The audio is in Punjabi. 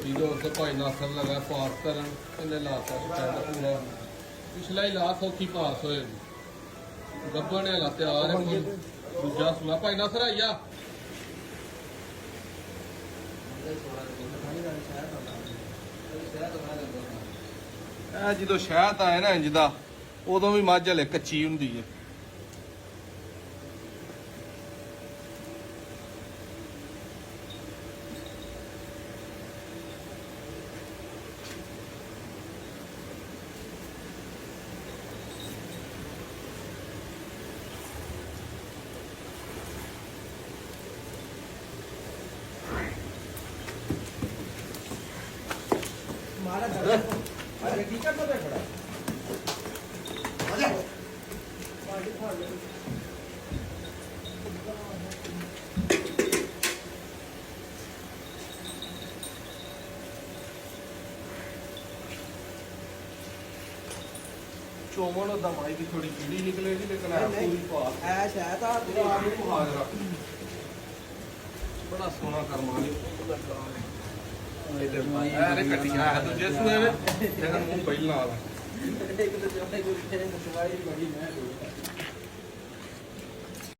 ਵੱਡੀ ਦੌੜ ਤੇ ਭਾਈ ਨਾਸਰ ਲਗਾ ਪਾਸ ਕਰਨ ਇਹਨੇ ਲਾਤਾ ਸਟੈਂਡ ਪੂਰਾ ਪਿਛਲਾ ਹੀ ਲਾ ਸੌਖੀ ਪਾਸ ਹੋਏ ਗੱਬਣ ਨੇ ਲਾ ਤਿਆਰ ਹੈ ਦੂਜਾ ਸੁਣਾ ਭਾਈ ਨਾਸਰ ਆਈਆ ਇਹ ਜਦੋਂ ਸ਼ਹਿਦ ਆਏ ਨਾ ਇੰਜ ਦਾ ਉਦੋਂ ਵੀ ਮੱਝ ਹਲੇ ਕੱਚੀ ਹੁੰਦੀ ਹੈ अरे ठीक है तो खड़ा आजा ਚੋਮਨ ਦਾ ਮਾਈ ਦੀ ਥੋੜੀ ਕੀੜੀ ਨਿਕਲੇਗੀ ਲੇਕਿਨ ਆ ਪੂਰੀ ਭਾਰ ਐ ਸ਼ਾਇਦ ਆ ਬੜਾ ਸੋਹਣਾ ਕਰਮਾ ਲਈ ਅਰੇ ਕੱਟੀਆਂ ਹੈ ਦੂਜੇ ਸੂਏ ਵਿੱਚ ਇਹਨਾਂ ਨੂੰ ਪਹਿਲਾਂ ਆ ਇੱਕ ਤਾਂ ਚਾਹੇ ਕੋਈ ਕਿਤੇ ਮੁਸ਼ਵਾਈ ਬੜੀ ਮੈਂ